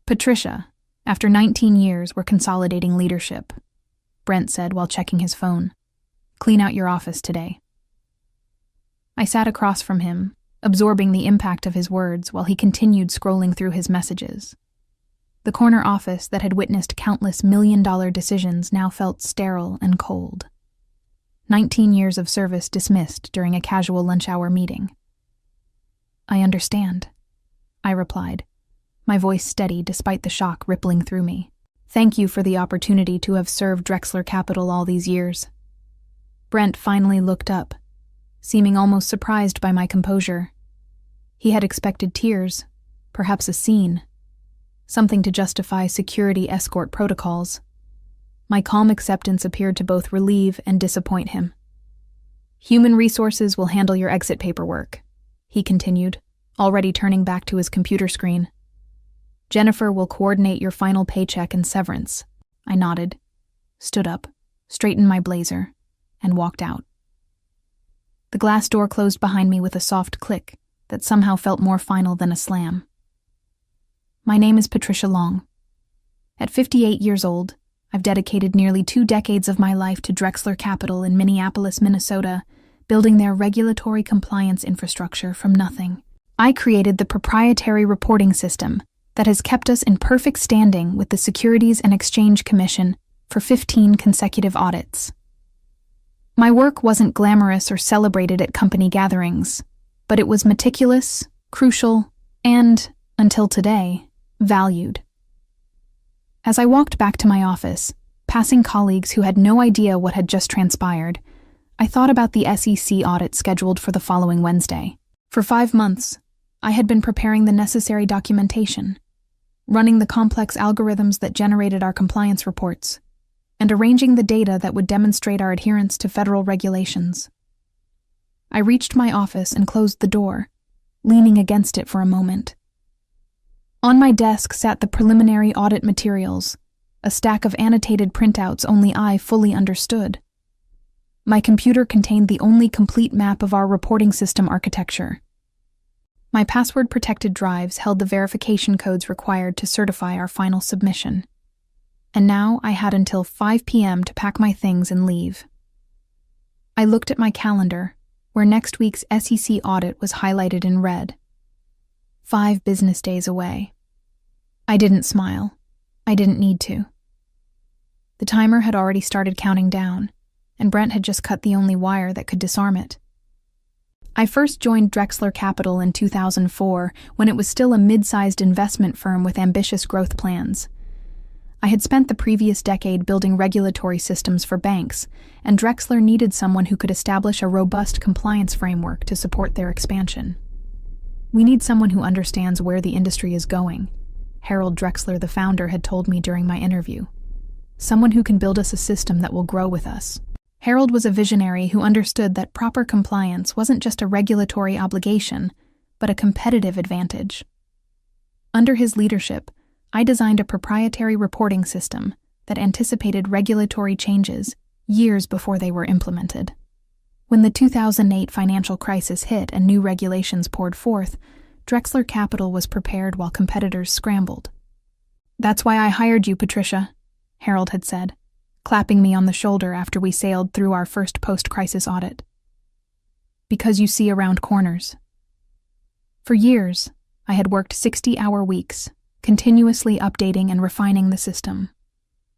Patricia, after 19 years, we're consolidating leadership, Brent said while checking his phone. Clean out your office today. I sat across from him, absorbing the impact of his words while he continued scrolling through his messages. The corner office that had witnessed countless million-dollar decisions now felt sterile and cold. 19 years of service dismissed during a casual lunch-hour meeting. I understand, I replied, my voice steady despite the shock rippling through me. Thank you for the opportunity to have served Drexler Capital all these years. Brent finally looked up, seeming almost surprised by my composure. He had expected tears, perhaps a scene, something to justify security escort protocols. My calm acceptance appeared to both relieve and disappoint him. Human resources will handle your exit paperwork, he continued, already turning back to his computer screen. Jennifer will coordinate your final paycheck and severance. I nodded, stood up, straightened my blazer, and walked out. The glass door closed behind me with a soft click that somehow felt more final than a slam. My name is Patricia Long. At 58 years old, I've dedicated nearly 2 decades of my life to Drexler Capital in Minneapolis, Minnesota, building their regulatory compliance infrastructure from nothing. I created the proprietary reporting system that has kept us in perfect standing with the Securities and Exchange Commission for 15 consecutive audits. My work wasn't glamorous or celebrated at company gatherings, but it was meticulous, crucial, and, until today, valued. As I walked back to my office, passing colleagues who had no idea what had just transpired, I thought about the SEC audit scheduled for the following Wednesday. For 5 months, I had been preparing the necessary documentation, running the complex algorithms that generated our compliance reports, and arranging the data that would demonstrate our adherence to federal regulations. I reached my office and closed the door, leaning against it for a moment. On my desk sat the preliminary audit materials, a stack of annotated printouts only I fully understood. My computer contained the only complete map of our reporting system architecture. My password-protected drives held the verification codes required to certify our final submission. And now I had until 5 p.m. to pack my things and leave. I looked at my calendar, where next week's SEC audit was highlighted in red. 5 business days away. I didn't smile. I didn't need to. The timer had already started counting down, and Brent had just cut the only wire that could disarm it. I first joined Drexler Capital in 2004 when it was still a mid-sized investment firm with ambitious growth plans. I had spent the previous decade building regulatory systems for banks, and Drexler needed someone who could establish a robust compliance framework to support their expansion. We need someone who understands where the industry is going, Harold Drexler, the founder, had told me during my interview. Someone who can build us a system that will grow with us. Harold was a visionary who understood that proper compliance wasn't just a regulatory obligation, but a competitive advantage. Under his leadership, I designed a proprietary reporting system that anticipated regulatory changes years before they were implemented. When the 2008 financial crisis hit and new regulations poured forth, Drexler Capital was prepared while competitors scrambled. "That's why I hired you, Patricia," Harold had said, clapping me on the shoulder after we sailed through our first post-crisis audit. "Because you see around corners." For years, I had worked 60-hour weeks, continuously updating and refining the system.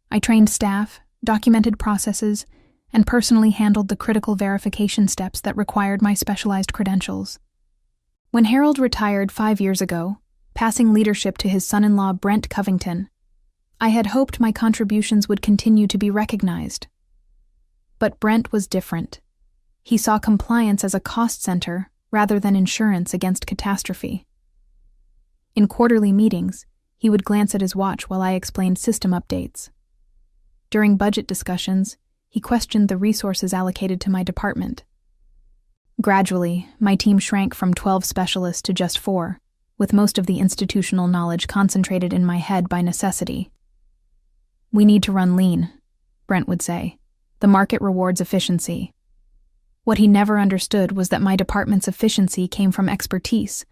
I trained staff, documented processes, and personally handled the critical verification steps that required my specialized credentials. When Harold retired 5 years ago, passing leadership to his son-in-law Brent Covington, I had hoped my contributions would continue to be recognized. But Brent was different. He saw compliance as a cost center rather than insurance against catastrophe. In quarterly meetings, he would glance at his watch while I explained system updates. During budget discussions, he questioned the resources allocated to my department. Gradually, my team shrank from 12 specialists to just 4, with most of the institutional knowledge concentrated in my head by necessity. "We need to run lean," Brent would say. "The market rewards efficiency." What he never understood was that my department's efficiency came from expertise,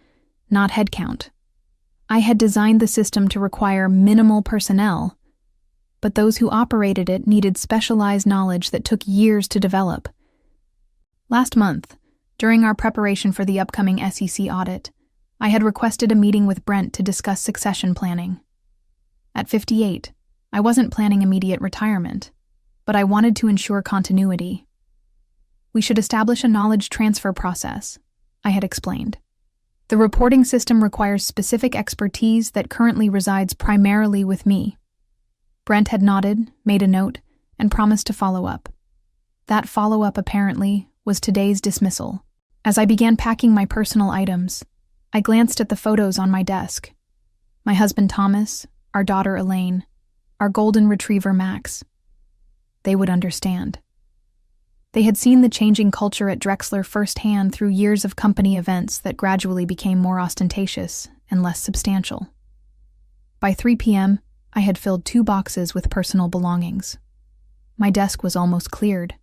not headcount. I had designed the system to require minimal personnel, but those who operated it needed specialized knowledge that took years to develop. Last month, during our preparation for the upcoming SEC audit, I had requested a meeting with Brent to discuss succession planning. At 58, I wasn't planning immediate retirement, but I wanted to ensure continuity. We should establish a knowledge transfer process, I had explained. The reporting system requires specific expertise that currently resides primarily with me. Brent had nodded, made a note, and promised to follow up. That follow-up, apparently, was today's dismissal. As I began packing my personal items, I glanced at the photos on my desk. My husband Thomas, our daughter Elaine, our golden retriever Max. They would understand. They had seen the changing culture at Drexler firsthand through years of company events that gradually became more ostentatious and less substantial. By 3 p.m., I had filled 2 boxes with personal belongings. My desk was almost cleared,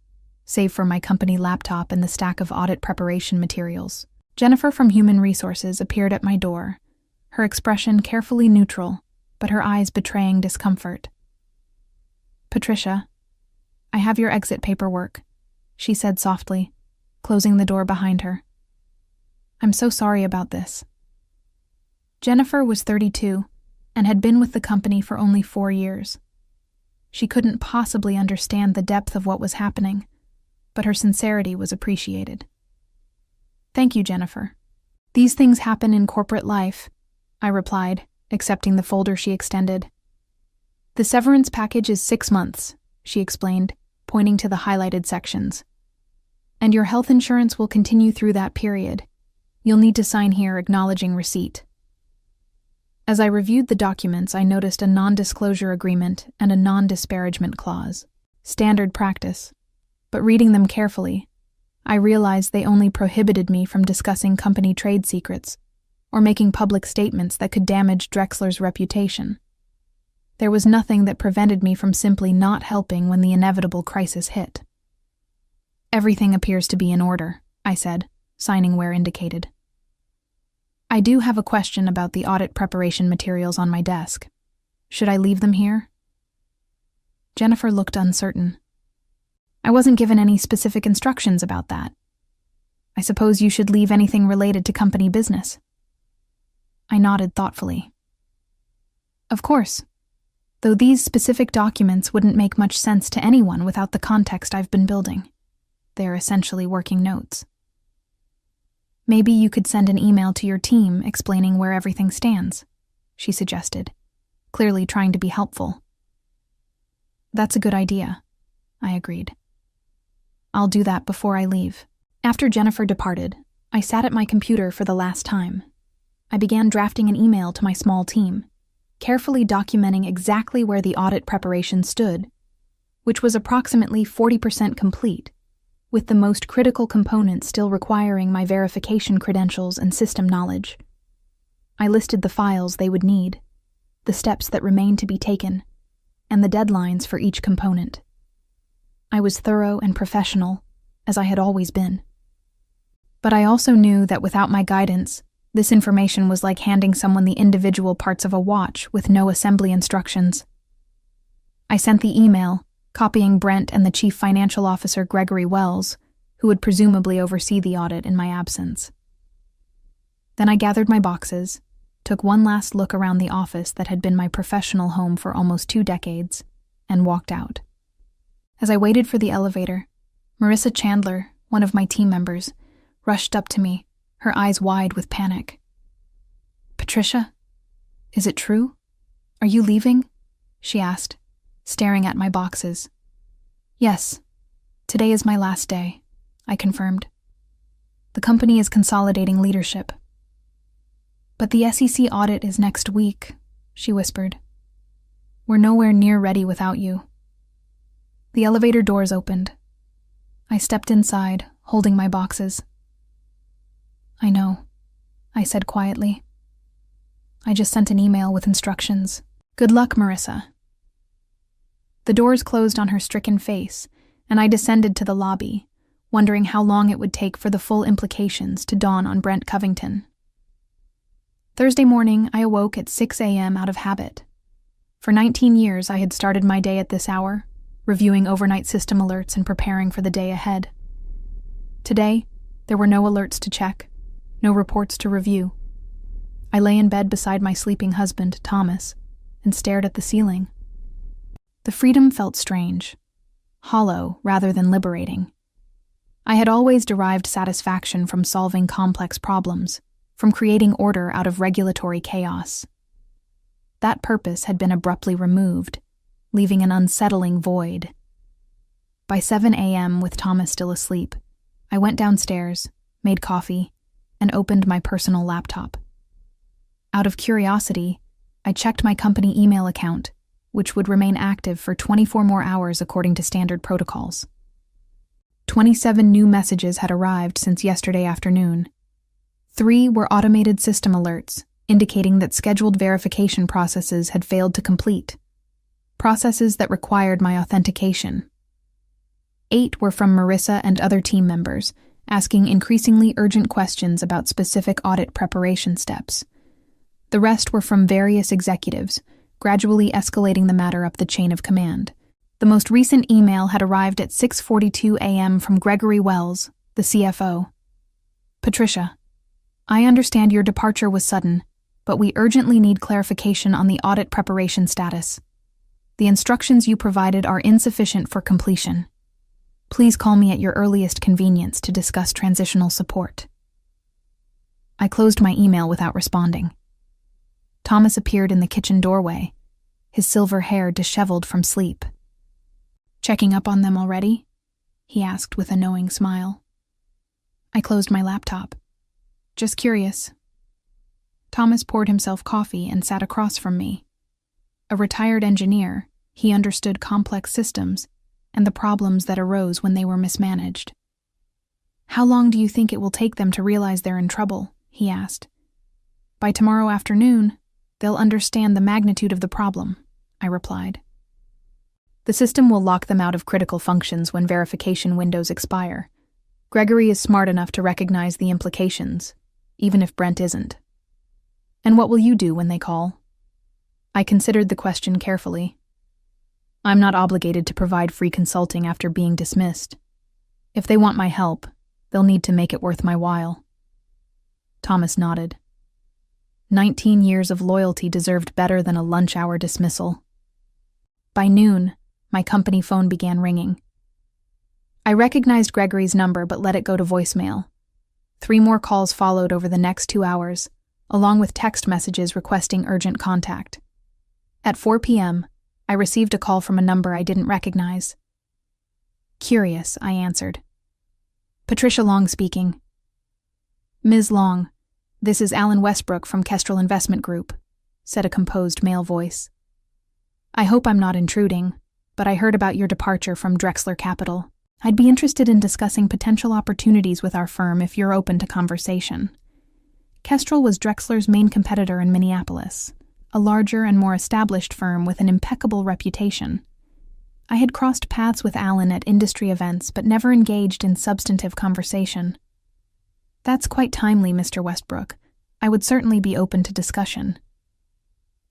save for my company laptop and the stack of audit preparation materials. Jennifer from Human Resources appeared at my door, her expression carefully neutral, but her eyes betraying discomfort. "Patricia, I have your exit paperwork," she said softly, closing the door behind her. "I'm so sorry about this." Jennifer was 32 and had been with the company for only 4 years. She couldn't possibly understand the depth of what was happening, but her sincerity was appreciated. "Thank you, Jennifer. These things happen in corporate life," I replied, accepting the folder she extended. "The severance package is 6 months," she explained, pointing to the highlighted sections. "And your health insurance will continue through that period. You'll need to sign here acknowledging receipt." As I reviewed the documents, I noticed a non-disclosure agreement and a non-disparagement clause. Standard practice. But reading them carefully, I realized they only prohibited me from discussing company trade secrets or making public statements that could damage Drexler's reputation. There was nothing that prevented me from simply not helping when the inevitable crisis hit. "Everything appears to be in order," I said, signing where indicated. "I do have a question about the audit preparation materials on my desk. Should I leave them here?" Jennifer looked uncertain. "I wasn't given any specific instructions about that. I suppose you should leave anything related to company business." I nodded thoughtfully. "Of course, though these specific documents wouldn't make much sense to anyone without the context I've been building. They're essentially working notes." "Maybe you could send an email to your team explaining where everything stands," she suggested, clearly trying to be helpful. "That's a good idea," I agreed. "I'll do that before I leave." After Jennifer departed, I sat at my computer for the last time. I began drafting an email to my small team, carefully documenting exactly where the audit preparation stood, which was approximately 40% complete, with the most critical components still requiring my verification credentials and system knowledge. I listed the files they would need, the steps that remained to be taken, and the deadlines for each component. I was thorough and professional, as I had always been. But I also knew that without my guidance, this information was like handing someone the individual parts of a watch with no assembly instructions. I sent the email, copying Brent and the Chief Financial Officer Gregory Wells, who would presumably oversee the audit in my absence. Then I gathered my boxes, took one last look around the office that had been my professional home for almost 2 decades, and walked out. As I waited for the elevator, Marissa Chandler, one of my team members, rushed up to me, her eyes wide with panic. "Patricia, is it true? Are you leaving?" she asked, staring at my boxes. "Yes, today is my last day," I confirmed. "The company is consolidating leadership." "But the SEC audit is next week," she whispered. "We're nowhere near ready without you." The elevator doors opened. I stepped inside, holding my boxes. "I know," I said quietly. "I just sent an email with instructions. Good luck, Marissa." The doors closed on her stricken face, and I descended to the lobby, wondering how long it would take for the full implications to dawn on Brent Covington. Thursday morning, I awoke at 6 a.m. out of habit. For 19 years, I had started my day at this hour, reviewing overnight system alerts and preparing for the day ahead. Today, there were no alerts to check, no reports to review. I lay in bed beside my sleeping husband, Thomas, and stared at the ceiling. The freedom felt strange, hollow rather than liberating. I had always derived satisfaction from solving complex problems, from creating order out of regulatory chaos. That purpose had been abruptly removed, leaving an unsettling void. By 7 a.m., with Thomas still asleep, I went downstairs, made coffee, and opened my personal laptop. Out of curiosity, I checked my company email account, which would remain active for 24 more hours according to standard protocols. 27 new messages had arrived since yesterday afternoon. 3 were automated system alerts, indicating that scheduled verification processes had failed to complete, processes that required my authentication. 8 were from Marissa and other team members, asking increasingly urgent questions about specific audit preparation steps. The rest were from various executives, gradually escalating the matter up the chain of command. The most recent email had arrived at 6:42 a.m. from Gregory Wells, the CFO. Patricia, I understand your departure was sudden, but we urgently need clarification on the audit preparation status. The instructions you provided are insufficient for completion. Please call me at your earliest convenience to discuss transitional support. I closed my email without responding. Thomas appeared in the kitchen doorway, his silver hair disheveled from sleep. Checking up on them already? He asked with a knowing smile. I closed my laptop. Just curious. Thomas poured himself coffee and sat across from me. A retired engineer, he understood complex systems and the problems that arose when they were mismanaged. How long do you think it will take them to realize they're in trouble? He asked. By tomorrow afternoon, they'll understand the magnitude of the problem, I replied. The system will lock them out of critical functions when verification windows expire. Gregory is smart enough to recognize the implications, even if Brent isn't. And what will you do when they call? I considered the question carefully. I'm not obligated to provide free consulting after being dismissed. If they want my help, they'll need to make it worth my while. Thomas nodded. 19 years of loyalty deserved better than a lunch-hour dismissal. By noon, my company phone began ringing. I recognized Gregory's number but let it go to voicemail. 3 more calls followed over the next 2 hours, along with text messages requesting urgent contact. At 4 p.m., I received a call from a number I didn't recognize. Curious, I answered. Patricia Long speaking. Ms. Long, this is Alan Westbrook from Kestrel Investment Group, said a composed male voice. I hope I'm not intruding, but I heard about your departure from Drexler Capital. I'd be interested in discussing potential opportunities with our firm if you're open to conversation. Kestrel was Drexler's main competitor in Minneapolis, a larger and more established firm with an impeccable reputation. I had crossed paths with Alan at industry events but never engaged in substantive conversation. That's quite timely, Mr. Westbrook. I would certainly be open to discussion.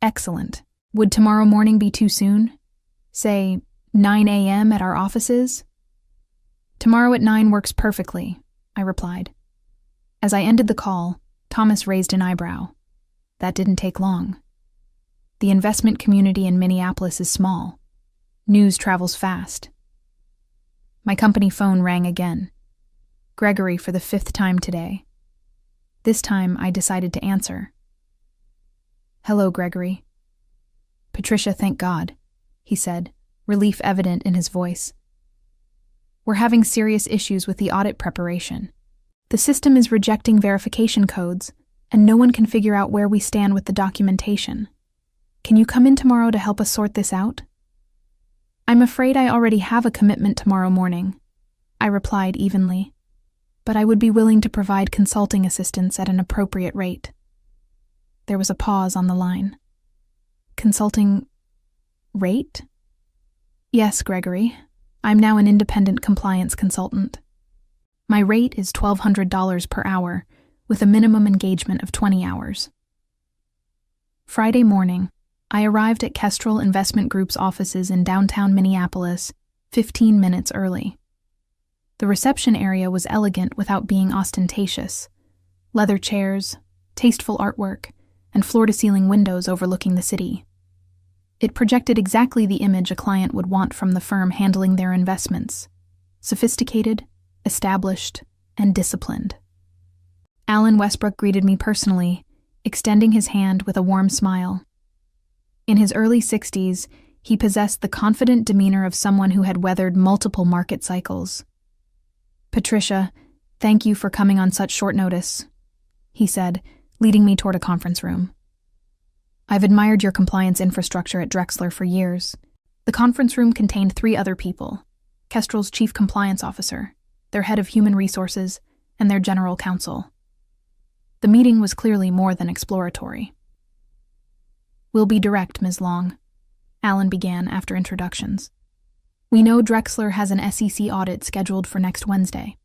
Excellent. Would tomorrow morning be too soon? Say, 9 a.m. at our offices? Tomorrow at 9 works perfectly, I replied. As I ended the call, Thomas raised an eyebrow. That didn't take long. The investment community in Minneapolis is small. News travels fast. My company phone rang again. Gregory for the 5th time today. This time I decided to answer. Hello, Gregory. Patricia, thank God, he said, relief evident in his voice. We're having serious issues with the audit preparation. The system is rejecting verification codes, and no one can figure out where we stand with the documentation. Can you come in tomorrow to help us sort this out? I'm afraid I already have a commitment tomorrow morning, I replied evenly, but I would be willing to provide consulting assistance at an appropriate rate. There was a pause on the line. Consulting rate? Yes, Gregory. I'm now an independent compliance consultant. My rate is $1,200 per hour, with a minimum engagement of 20 hours. Friday morning, I arrived at Kestrel Investment Group's offices in downtown Minneapolis 15 minutes early. The reception area was elegant without being ostentatious. Leather chairs, tasteful artwork, and floor-to-ceiling windows overlooking the city. It projected exactly the image a client would want from the firm handling their investments: sophisticated, established, and disciplined. Alan Westbrook greeted me personally, extending his hand with a warm smile. In his early 60s, he possessed the confident demeanor of someone who had weathered multiple market cycles. "Patricia, thank you for coming on such short notice," he said, leading me toward a conference room. "I've admired your compliance infrastructure at Drexler for years." The conference room contained 3 other people: Kestrel's chief compliance officer, their head of human resources, and their general counsel. The meeting was clearly more than exploratory. "We'll be direct, Ms. Long," Alan began after introductions. "We know Drexler has an SEC audit scheduled for next Wednesday.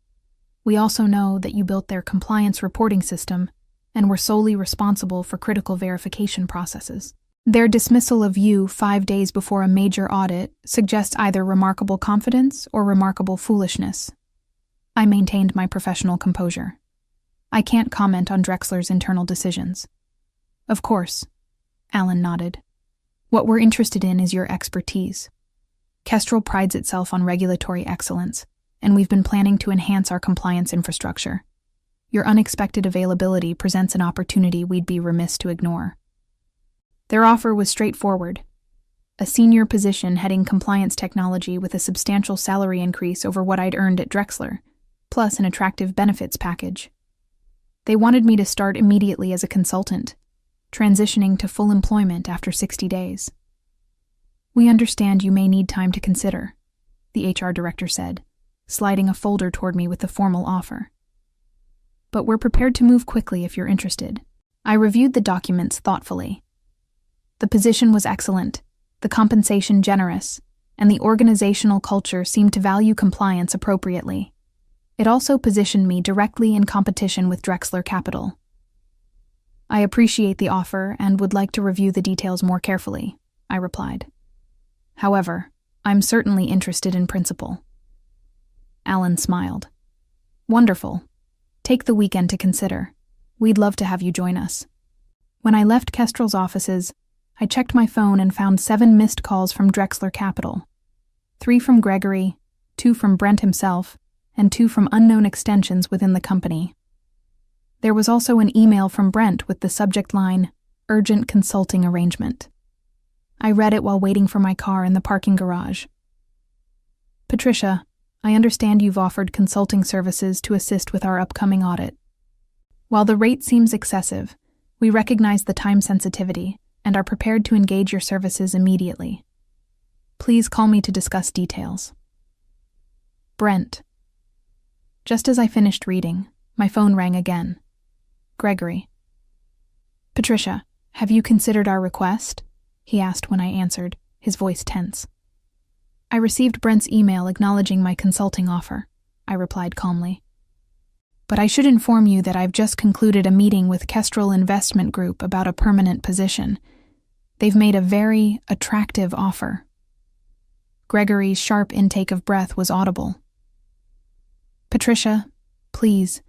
We also know that you built their compliance reporting system and were solely responsible for critical verification processes. Their dismissal of you 5 days before a major audit suggests either remarkable confidence or remarkable foolishness." I maintained my professional composure. "I can't comment on Drexler's internal decisions." "Of course," Alan nodded. "What we're interested in is your expertise. Kestrel prides itself on regulatory excellence, and we've been planning to enhance our compliance infrastructure. Your unexpected availability presents an opportunity we'd be remiss to ignore." Their offer was straightforward: a senior position heading compliance technology with a substantial salary increase over what I'd earned at Drexler, plus an attractive benefits package. They wanted me to start immediately as a consultant, transitioning to full employment after 60 days. "We understand you may need time to consider," the HR director said, sliding a folder toward me with the formal offer. "But we're prepared to move quickly if you're interested." I reviewed the documents thoughtfully. The position was excellent, the compensation generous, and the organizational culture seemed to value compliance appropriately. It also positioned me directly in competition with Drexler Capital. "I appreciate the offer and would like to review the details more carefully," I replied. "However, I'm certainly interested in principle." Alan smiled. "Wonderful. Take the weekend to consider. We'd love to have you join us." When I left Kestrel's offices, I checked my phone and found 7 missed calls from Drexler Capital. 3 from Gregory, 2 from Brent himself, and 2 from unknown extensions within the company. There was also an email from Brent with the subject line, "Urgent Consulting Arrangement." I read it while waiting for my car in the parking garage. "Patricia, I understand you've offered consulting services to assist with our upcoming audit. While the rate seems excessive, we recognize the time sensitivity and are prepared to engage your services immediately. Please call me to discuss details." Brent. Just as I finished reading, my phone rang again. Gregory. "Patricia, have you considered our request?" he asked when I answered, his voice tense. "I received Brent's email acknowledging my consulting offer," I replied calmly. "But I should inform you that I've just concluded a meeting with Kestrel Investment Group about a permanent position. They've made a very attractive offer." Gregory's sharp intake of breath was audible. "Patricia, please,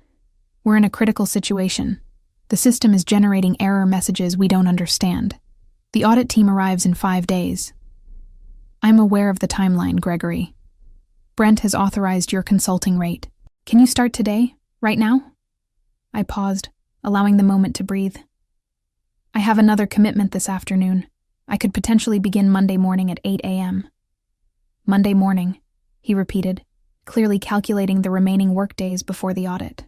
we're in a critical situation. The system is generating error messages we don't understand. The audit team arrives in 5 days. I'm aware of the timeline, Gregory. Brent has authorized your consulting rate. Can you start today, right now?" I paused, allowing the moment to breathe. "I have another commitment this afternoon. I could potentially begin Monday morning at 8 a.m. "Monday morning," he repeated, clearly calculating the remaining workdays before the audit.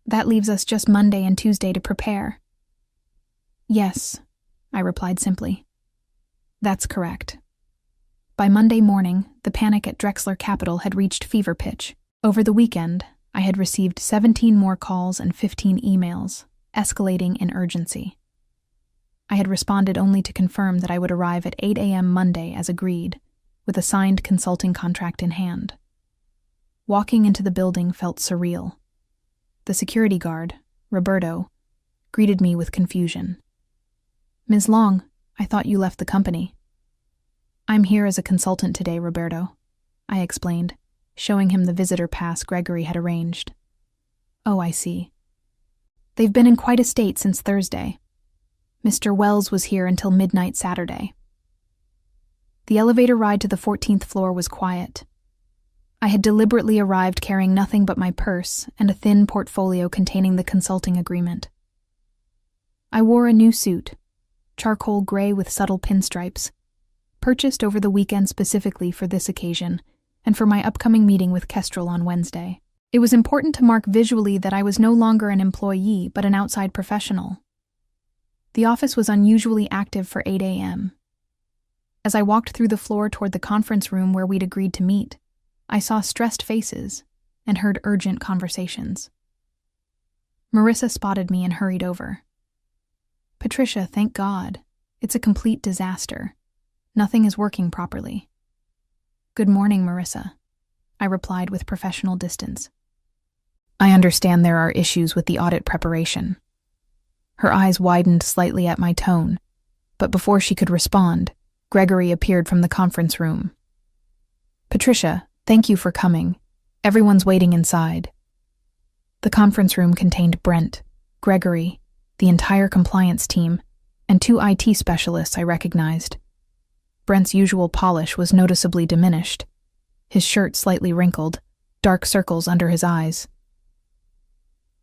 "That leaves us just Monday and Tuesday to prepare." "Yes," I replied simply. "That's correct." By Monday morning, the panic at Drexler Capital had reached fever pitch. Over the weekend, I had received 17 more calls and 15 emails, escalating in urgency. I had responded only to confirm that I would arrive at 8 a.m. Monday as agreed, with a signed consulting contract in hand. Walking into the building felt surreal. The security guard, Roberto, greeted me with confusion. Ms. Long, I thought you left the company. I'm here as a consultant today, Roberto, I explained, showing him the visitor pass Gregory had arranged. Oh, I see. They've been in quite a state since Thursday. Mr. Wells was here until midnight Saturday. The elevator ride to the 14th floor was quiet. I had deliberately arrived carrying nothing but my purse and a thin portfolio containing the consulting agreement. I wore a new suit, charcoal gray with subtle pinstripes, purchased over the weekend specifically for this occasion and for my upcoming meeting with Kestrel on Wednesday. It was important to mark visually that I was no longer an employee but an outside professional. The office was unusually active for 8 a.m. As I walked through the floor toward the conference room where we'd agreed to meet, I saw stressed faces and heard urgent conversations. Marissa spotted me and hurried over. Patricia, thank God. It's a complete disaster. Nothing is working properly. Good morning, Marissa, I replied with professional distance. I understand there are issues with the audit preparation. Her eyes widened slightly at my tone, but before she could respond, Gregory appeared from the conference room. Patricia, thank you for coming. Everyone's waiting inside. The conference room contained Brent, Gregory, the entire compliance team, and 2 IT specialists I recognized. Brent's usual polish was noticeably diminished, his shirt slightly wrinkled, dark circles under his eyes.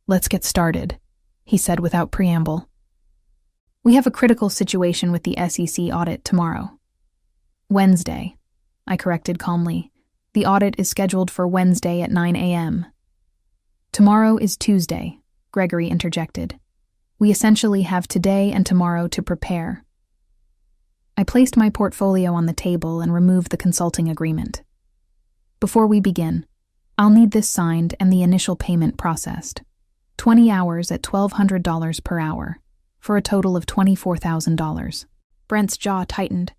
Let's get started, he said without preamble. We have a critical situation with the SEC audit tomorrow. Wednesday, I corrected calmly. The audit is scheduled for Wednesday at 9 a.m. Tomorrow is Tuesday, Gregory interjected. We essentially have today and tomorrow to prepare. I placed my portfolio on the table and removed the consulting agreement. Before we begin, I'll need this signed and the initial payment processed. 20 hours at $1,200 per hour, for a total of $24,000. Brent's jaw tightened,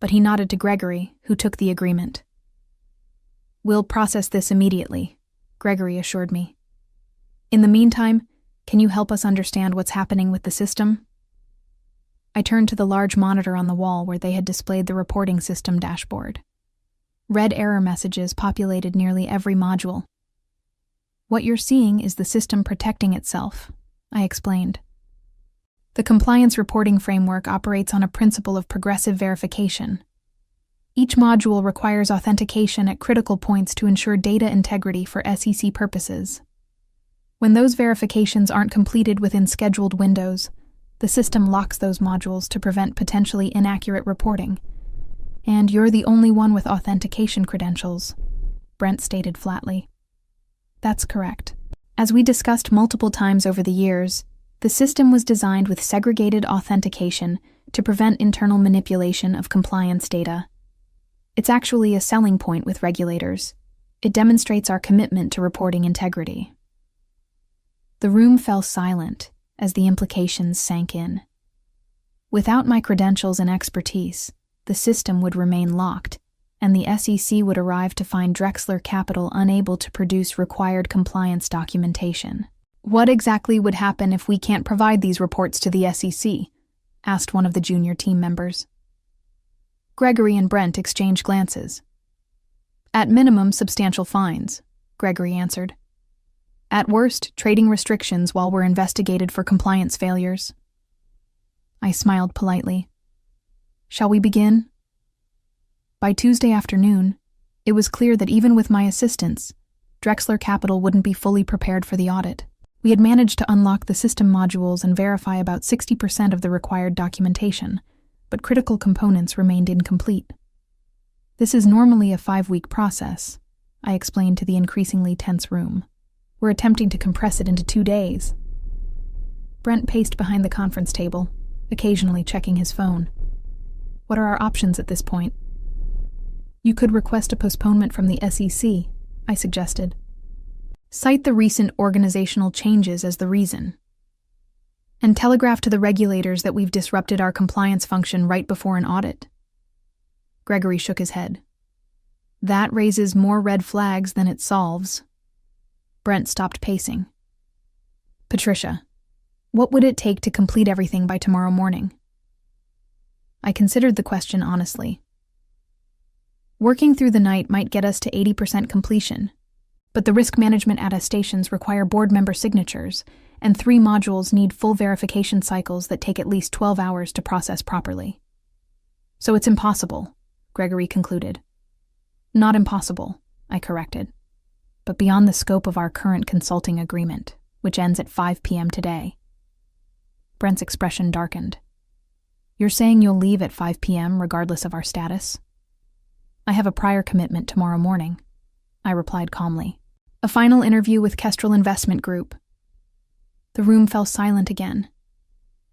but he nodded to Gregory, who took the agreement. We'll process this immediately, Gregory assured me. In the meantime, can you help us understand what's happening with the system? I turned to the large monitor on the wall where they had displayed the reporting system dashboard. Red error messages populated nearly every module. What you're seeing is the system protecting itself, I explained. The compliance reporting framework operates on a principle of progressive verification. Each module requires authentication at critical points to ensure data integrity for SEC purposes. When those verifications aren't completed within scheduled windows, the system locks those modules to prevent potentially inaccurate reporting. And you're the only one with authentication credentials, Brent stated flatly. That's correct. As we discussed multiple times over the years, the system was designed with segregated authentication to prevent internal manipulation of compliance data. It's actually a selling point with regulators. It demonstrates our commitment to reporting integrity. The room fell silent as the implications sank in. Without my credentials and expertise, the system would remain locked, and the SEC would arrive to find Drexler Capital unable to produce required compliance documentation. What exactly would happen if we can't provide these reports to the SEC? Asked one of the junior team members. Gregory and Brent exchanged glances. At minimum, substantial fines, Gregory answered. At worst, trading restrictions while we're investigated for compliance failures. I smiled politely. Shall we begin? By Tuesday afternoon, it was clear that even with my assistance, Drexler Capital wouldn't be fully prepared for the audit. We had managed to unlock the system modules and verify about 60% of the required documentation, but critical components remained incomplete. This is normally a 5-week process, I explained to the increasingly tense room. We're attempting to compress it into 2 days. Brent paced behind the conference table, occasionally checking his phone. What are our options at this point? You could request a postponement from the SEC, I suggested. Cite the recent organizational changes as the reason. And telegraph to the regulators that we've disrupted our compliance function right before an audit. Gregory shook his head. That raises more red flags than it solves. Brent stopped pacing. Patricia, what would it take to complete everything by tomorrow morning? I considered the question honestly. Working through the night might get us to 80% completion, but the risk management attestations require board member signatures, and 3 modules need full verification cycles that take at least 12 hours to process properly. So it's impossible, Gregory concluded. Not impossible, I corrected, but beyond the scope of our current consulting agreement, which ends at 5 p.m. today. Brent's expression darkened. You're saying you'll leave at 5 p.m. regardless of our status? I have a prior commitment tomorrow morning, I replied calmly. A final interview with Kestrel Investment Group. The room fell silent again.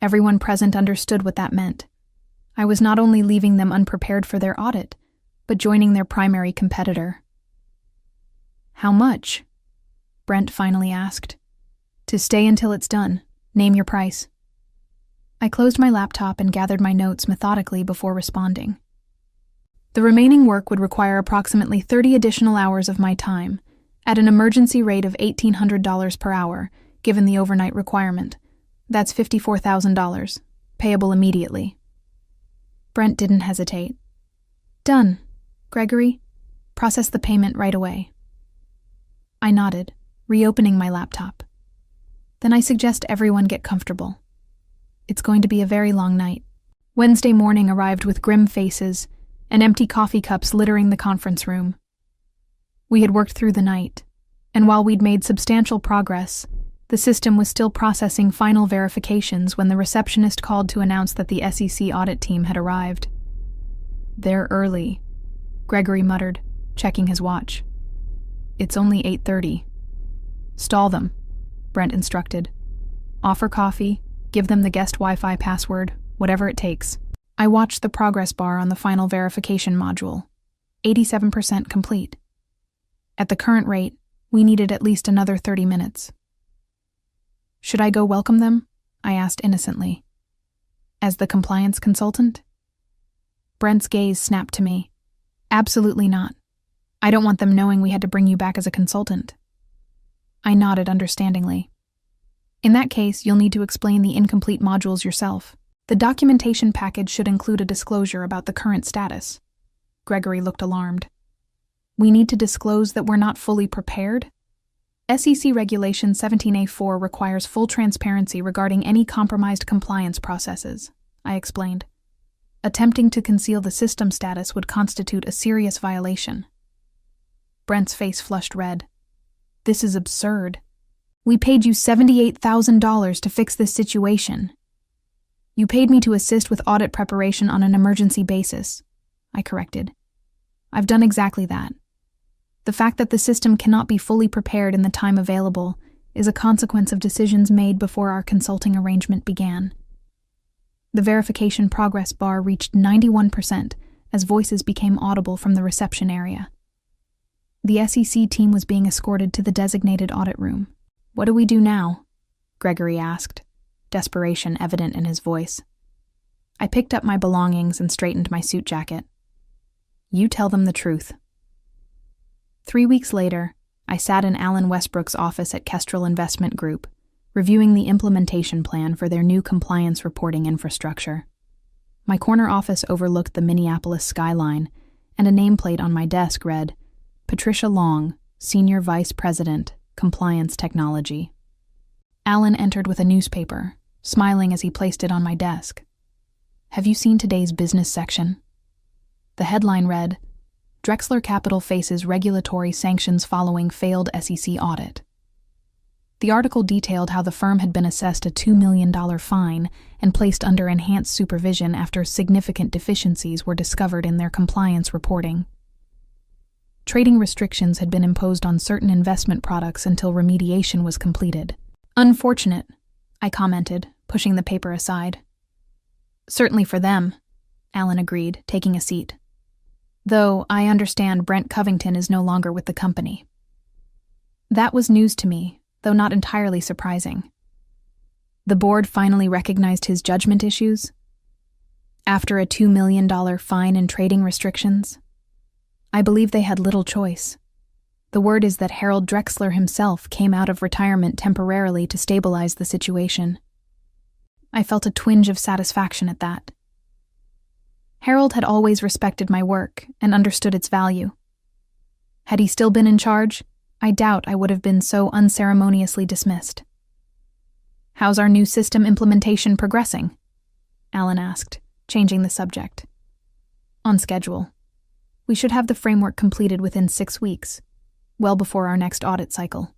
Everyone present understood what that meant. I was not only leaving them unprepared for their audit, but joining their primary competitor. How much? Brent finally asked. To stay until it's done. Name your price. I closed my laptop and gathered my notes methodically before responding. The remaining work would require approximately 30 additional hours of my time, at an emergency rate of $1,800 per hour, given the overnight requirement. That's $54,000, payable immediately. Brent didn't hesitate. Done, Gregory. Process the payment right away. I nodded, reopening my laptop. Then I suggest everyone get comfortable. It's going to be a very long night. Wednesday morning arrived with grim faces and empty coffee cups littering the conference room. We had worked through the night, and while we'd made substantial progress, the system was still processing final verifications when the receptionist called to announce that the SEC audit team had arrived. They're early, Gregory muttered, checking his watch. It's only 8:30. Stall them, Brent instructed. Offer coffee, give them the guest Wi-Fi password, whatever it takes. I watched the progress bar on the final verification module. 87% complete. At the current rate, we needed at least another 30 minutes. Should I go welcome them? I asked innocently. As the compliance consultant? Brent's gaze snapped to me. Absolutely not. I don't want them knowing we had to bring you back as a consultant. I nodded understandingly. In that case, you'll need to explain the incomplete modules yourself. The documentation package should include a disclosure about the current status. Gregory looked alarmed. We need to disclose that we're not fully prepared? SEC Regulation 17A4 requires full transparency regarding any compromised compliance processes, I explained. Attempting to conceal the system status would constitute a serious violation. Brent's face flushed red. This is absurd. We paid you $78,000 to fix this situation. You paid me to assist with audit preparation on an emergency basis, I corrected. I've done exactly that. The fact that the system cannot be fully prepared in the time available is a consequence of decisions made before our consulting arrangement began. The verification progress bar reached 91% as voices became audible from the reception area. The SEC team was being escorted to the designated audit room. What do we do now? Gregory asked, desperation evident in his voice. I picked up my belongings and straightened my suit jacket. You tell them the truth. 3 weeks later, I sat in Alan Westbrook's office at Kestrel Investment Group, reviewing the implementation plan for their new compliance reporting infrastructure. My corner office overlooked the Minneapolis skyline, and a nameplate on my desk read, Patricia Long, Senior Vice President, Compliance Technology. Alan entered with a newspaper, smiling as he placed it on my desk. Have you seen today's business section? The headline read, Drexler Capital faces regulatory sanctions following failed SEC audit. The article detailed how the firm had been assessed a $2 million fine and placed under enhanced supervision after significant deficiencies were discovered in their compliance reporting. Trading restrictions had been imposed on certain investment products until remediation was completed. Unfortunate, I commented, pushing the paper aside. Certainly for them, Alan agreed, taking a seat. Though I understand Brent Covington is no longer with the company. That was news to me, though not entirely surprising. The board finally recognized his judgment issues. After a $2 million fine and trading restrictions, I believe they had little choice. The word is that Harold Drexler himself came out of retirement temporarily to stabilize the situation. I felt a twinge of satisfaction at that. Harold had always respected my work and understood its value. Had he still been in charge, I doubt I would have been so unceremoniously dismissed. "How's our new system implementation progressing?" Alan asked, changing the subject. "On schedule. We should have the framework completed within 6 weeks, well before our next audit cycle."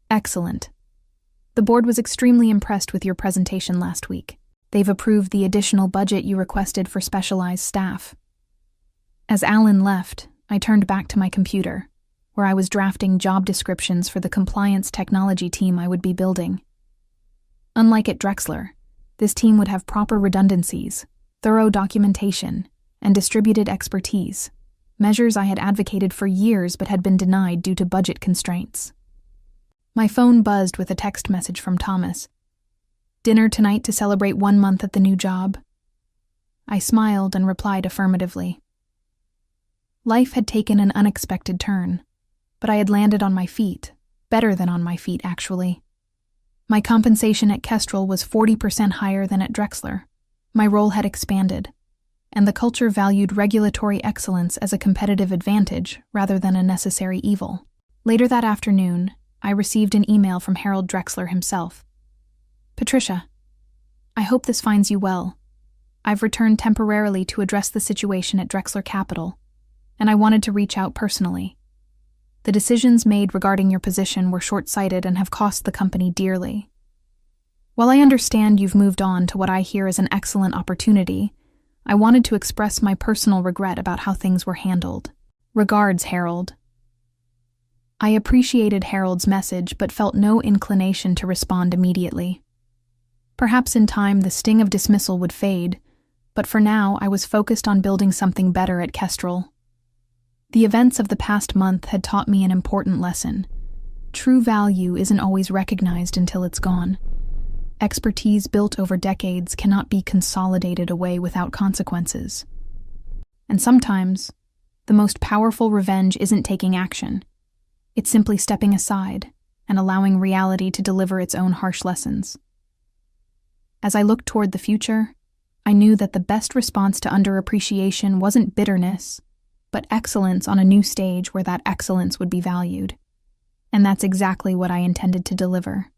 "Excellent. The board was extremely impressed with your presentation last week. They've approved the additional budget you requested for specialized staff." As Alan left, I turned back to my computer, where I was drafting job descriptions for the compliance technology team I would be building. Unlike at Drexler, this team would have proper redundancies, thorough documentation, and distributed expertise, measures I had advocated for years but had been denied due to budget constraints. My phone buzzed with a text message from Thomas. "Dinner tonight to celebrate 1 month at the new job?" I smiled and replied affirmatively. Life had taken an unexpected turn, but I had landed on my feet, better than on my feet, actually. My compensation at Kestrel was 40% higher than at Drexler. My role had expanded, and the culture valued regulatory excellence as a competitive advantage rather than a necessary evil. Later that afternoon, I received an email from Harold Drexler himself. "Patricia, I hope this finds you well. I've returned temporarily to address the situation at Drexler Capital, and I wanted to reach out personally. The decisions made regarding your position were short-sighted and have cost the company dearly. While I understand you've moved on to what I hear is an excellent opportunity, I wanted to express my personal regret about how things were handled. Regards, Harold." I appreciated Harold's message but felt no inclination to respond immediately. Perhaps in time the sting of dismissal would fade, but for now I was focused on building something better at Kestrel. The events of the past month had taught me an important lesson. True value isn't always recognized until it's gone. Expertise built over decades cannot be consolidated away without consequences. And sometimes, the most powerful revenge isn't taking action. It's simply stepping aside and allowing reality to deliver its own harsh lessons. As I looked toward the future, I knew that the best response to underappreciation wasn't bitterness, but excellence on a new stage where that excellence would be valued. And that's exactly what I intended to deliver.